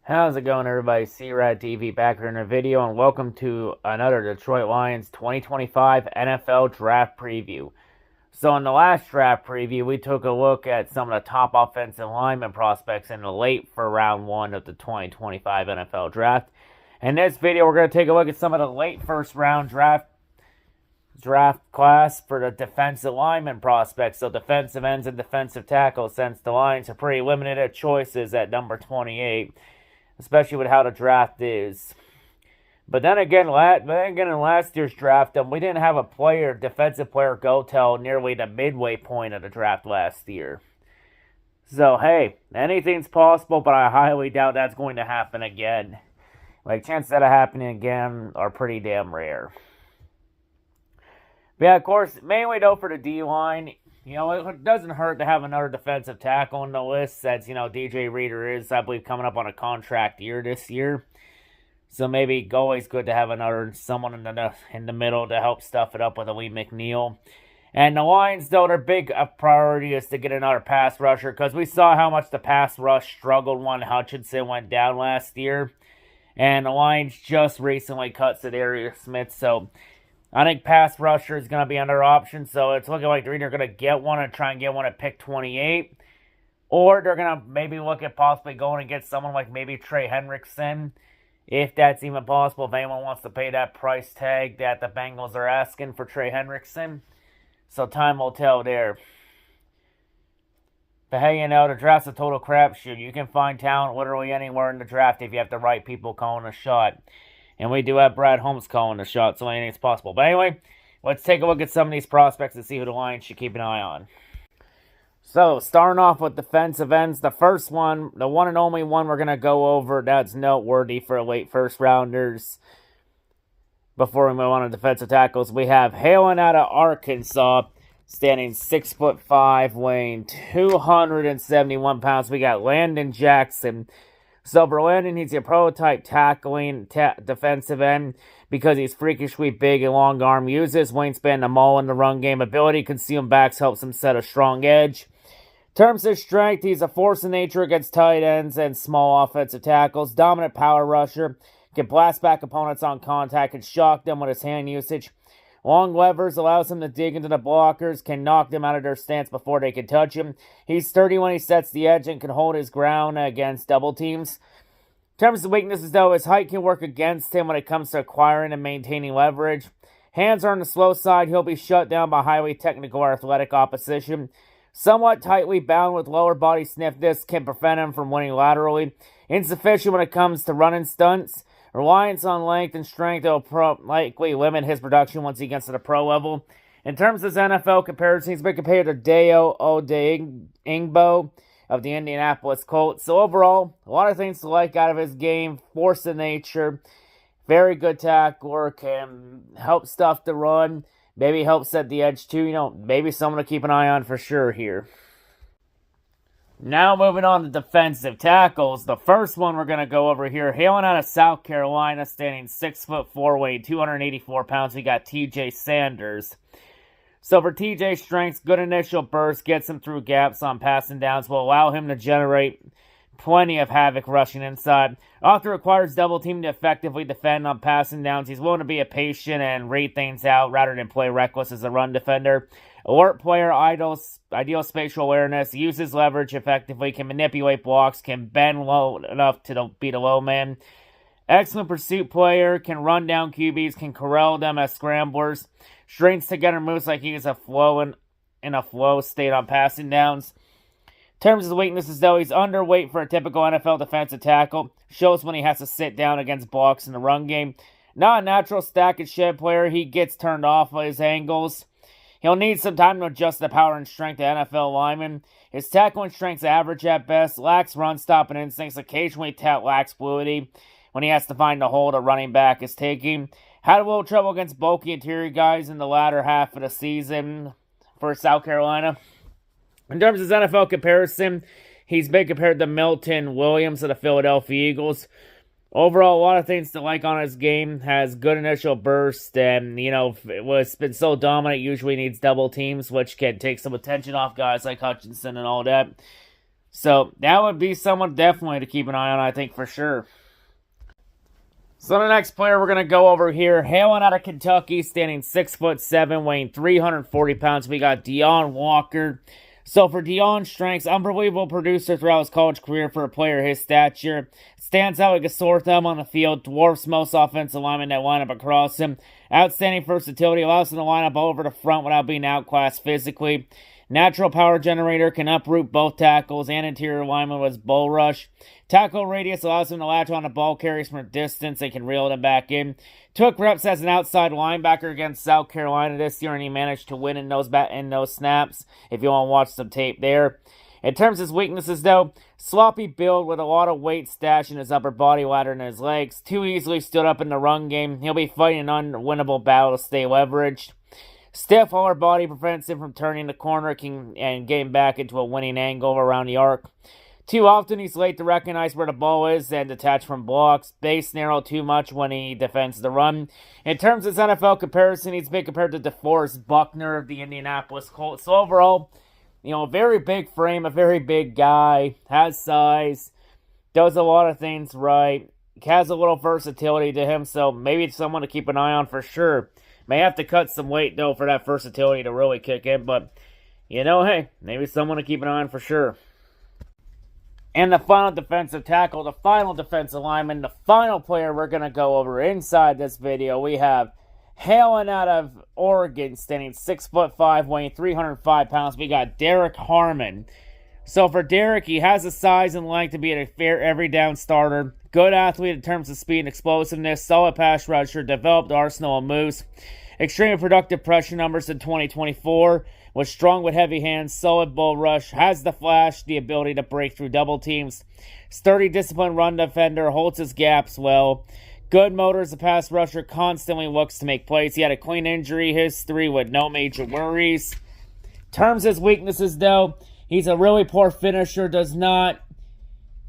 How's it going, everybody? C-RadTV back here in a video, and welcome to another Detroit Lions 2025 NFL Draft Preview. So in the last draft preview, we took a look at some of the top offensive lineman prospects in the late for round one of the 2025 NFL Draft. In this video, we're going to take a look at some of the late first round draft class for the defensive lineman prospects, so defensive ends and defensive tackles, since the Lions are pretty limited at choices at number 28. Especially with how the draft is. But then again, in last year's draft, we didn't have a defensive player go till nearly the midway point of the draft last year. So, hey, anything's possible, but I highly doubt that's going to happen again. Chances of that happening again are pretty damn rare. But yeah, of course, mainly though for the D-line, it doesn't hurt to have another defensive tackle on the list, since, DJ Reader is, I believe, coming up on a contract year this year. So maybe always good to have someone in the middle to help stuff it up with Lee McNeil. And the Lions, though, their big priority is to get another pass rusher, because we saw how much the pass rush struggled when Hutchinson went down last year. And the Lions just recently cut Zadarius Smith, so I think pass rusher is going to be another option, so it's looking like they're either going to get one and try and get one at pick 28, or they're going to maybe look at possibly going and get someone like maybe Trey Hendrickson, if that's even possible, if anyone wants to pay that price tag that the Bengals are asking for Trey Hendrickson. So time will tell there. But hey, the draft's a total crapshoot. You can find talent literally anywhere in the draft if you have the right people calling a shot. And we do have Brad Holmes calling the shot, so anything's possible. But anyway, let's take a look at some of these prospects and see who the Lions should keep an eye on. So, starting off with defensive ends, the first one, the one and only one we're going to go over that's noteworthy for late first rounders. Before we move on to defensive tackles, we have hailing out of Arkansas, standing 6'5", weighing 271 pounds. We got Landon Jackson. So for Landon, he's a prototype tackling defensive end because he's freakishly big and long arm. Uses wingspan to maul in the run game. Ability to conceal backs helps him set a strong edge. In terms of strength, he's a force of nature against tight ends and small offensive tackles. Dominant power rusher. Can blast back opponents on contact and shock them with his hand usage. Long levers allows him to dig into the blockers, can knock them out of their stance before they can touch him. He's sturdy when he sets the edge and can hold his ground against double teams. In terms of weaknesses, though, his height can work against him when it comes to acquiring and maintaining leverage. Hands are on the slow side. He'll be shut down by highly technical or athletic opposition. Somewhat tightly bound with lower body stiffness can prevent him from winning laterally. Insufficient when it comes to running stunts. Reliance on length and strength will likely limit his production once he gets to the pro level. In terms of his NFL comparison, he's been compared to Dayo Odeyingbo of the Indianapolis Colts. So overall, a lot of things to like out of his game. Force of nature, very good tackler, can help stuff to run, maybe help set the edge too. Maybe someone to keep an eye on for sure here. Now moving on to defensive tackles. The first one we're going to go over here, hailing out of South Carolina, standing 6'4", weighing 284 pounds, we got TJ Sanders. So for TJ's strengths, good initial burst, gets him through gaps on passing downs, will allow him to generate plenty of havoc rushing inside. Often requires double team to effectively defend on passing downs. He's willing to be a patient and read things out rather than play reckless as a run defender. Alert player, ideal spatial awareness, uses leverage effectively, can manipulate blocks, can bend low enough to beat a low man. Excellent pursuit player, can run down QBs, can corral them as scramblers. Strings together moves like he is in a flow state on passing downs. In terms of weaknesses, though, he's underweight for a typical NFL defensive tackle. Shows when he has to sit down against blocks in the run game. Not a natural stack and shed player. He gets turned off by his angles. He'll need some time to adjust the power and strength of NFL linemen. His tackling strength's average at best. Lacks run-stopping instincts. Occasionally lacks fluidity when he has to find the hole a running back is taking. Had a little trouble against bulky interior guys in the latter half of the season for South Carolina. In terms of his NFL comparison, he's been compared to Milton Williams of the Philadelphia Eagles. Overall, a lot of things to like on his game. Has good initial burst, and, it's been so dominant, usually needs double teams, which can take some attention off guys like Hutchinson and all that. So that would be someone definitely to keep an eye on, I think, for sure. So the next player we're going to go over here, hailing out of Kentucky, standing 6'7", weighing 340 pounds. We got Deon Walker. So for Deon's strengths, unbelievable producer throughout his college career for a player his stature. Stands out like a sore thumb on the field, dwarfs most offensive linemen that line up across him. Outstanding versatility, allows him to line up all over the front without being outclassed physically. Natural power generator, can uproot both tackles and interior linemen with his bull rush. Tackle radius allows him to latch on to ball carries from a distance. They can reel them back in. Took reps as an outside linebacker against South Carolina this year, and he managed to win in those snaps, if you want to watch some tape there. In terms of his weaknesses, though, sloppy build with a lot of weight stashed in his upper body, ladder, and his legs. Too easily stood up in the run game. He'll be fighting an unwinnable battle to stay leveraged. Stiff lower body prevents him from turning the corner and getting back into a winning angle around the arc. Too often he's late to recognize where the ball is and detach from blocks. Base narrow too much when he defends the run. In terms of his NFL comparison, he's been compared to DeForest Buckner of the Indianapolis Colts. So overall, a very big frame, a very big guy, has size, does a lot of things right, has a little versatility to him, so maybe it's someone to keep an eye on for sure. May have to cut some weight, though, for that versatility to really kick in, but, hey, maybe someone to keep an eye on for sure. And the final defensive tackle, the final defensive lineman, the final player we're going to go over inside this video, we have hailing out of Oregon, standing 6'5", weighing 305 pounds, we got Derek Harmon. So for Derek, he has the size and length to be a fair every down starter. Good athlete in terms of speed and explosiveness, solid pass rusher, developed arsenal of moves. Extremely productive pressure numbers in 2024. Was strong with heavy hands, solid bull rush, has the flash, the ability to break through double teams. Sturdy, disciplined run defender, holds his gaps well. Good motor as a pass rusher, constantly looks to make plays. He had a clean injury history with no major worries. Terms of his weaknesses, though, he's a really poor finisher, does not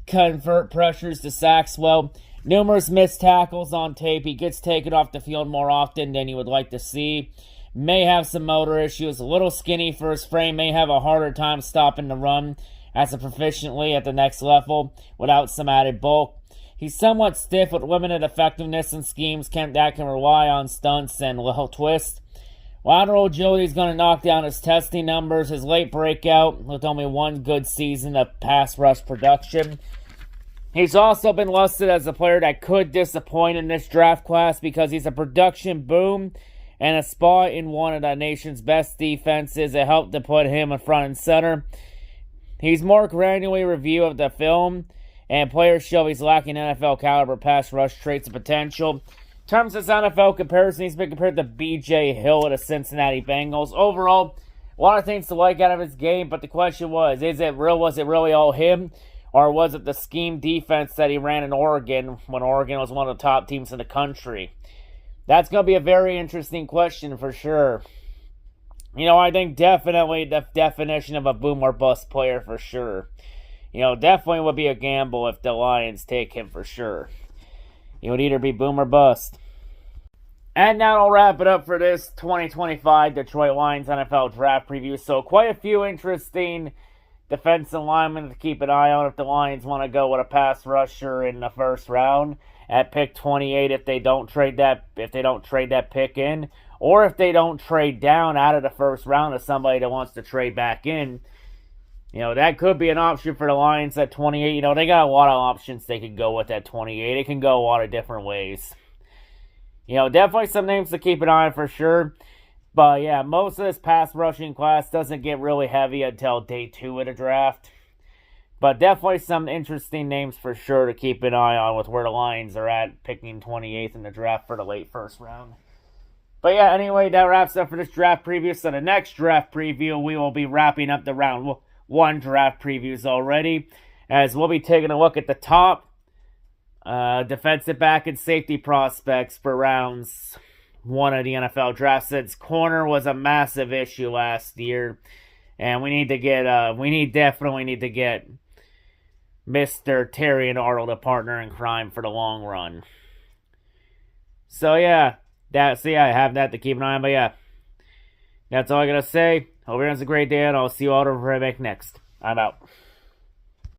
convert pressures to sacks well. Numerous missed tackles on tape. He gets taken off the field more often than you would like to see. May have some motor issues. A little skinny for his frame. May have a harder time stopping the run as a proficiently at the next level without some added bulk. He's somewhat stiff with limited effectiveness in schemes that can rely on stunts and little twists. Lateral agility is going to knock down his testing numbers. His late breakout with only one good season of pass rush production. He's also been listed as a player that could disappoint in this draft class because he's a production boom and a spot in one of the nation's best defenses. It helped to put him in front and center. He's more granular review of the film, and players show he's lacking NFL caliber pass rush traits and potential. In terms of his NFL comparison, he's been compared to B.J. Hill of the Cincinnati Bengals. Overall, a lot of things to like out of his game, but the question was it really all him? Or was it the scheme defense that he ran in Oregon when Oregon was one of the top teams in the country? That's going to be a very interesting question for sure. I think definitely the definition of a boom or bust player for sure. Definitely would be a gamble if the Lions take him for sure. He would either be boom or bust. And that'll wrap it up for this 2025 Detroit Lions NFL Draft Preview. So quite a few interesting defensive linemen to keep an eye on if the Lions want to go with a pass rusher in the first round at pick 28 if they don't trade that pick in, or if they don't trade down out of the first round to somebody that wants to trade back in. That could be an option for the Lions at 28. They got a lot of options they could go with at 28. It can go a lot of different ways. Definitely some names to keep an eye on for sure. But yeah, most of this pass rushing class doesn't get really heavy until day 2 of the draft. But definitely some interesting names for sure to keep an eye on with where the Lions are at, picking 28th in the draft for the late first round. But yeah, anyway, that wraps up for this draft preview. So the next draft preview, we will be wrapping up the round 1 draft previews already, as we'll be taking a look at the top defensive back and safety prospects for rounds 1 of the NFL draft, since corner was a massive issue last year, and we definitely need to get Mr. Terry and Arnold a partner in crime for the long run. So yeah, I have that to keep an eye on. But yeah, that's all I gotta say. Hope everyone's a great day, and I'll see you all over next. I'm out.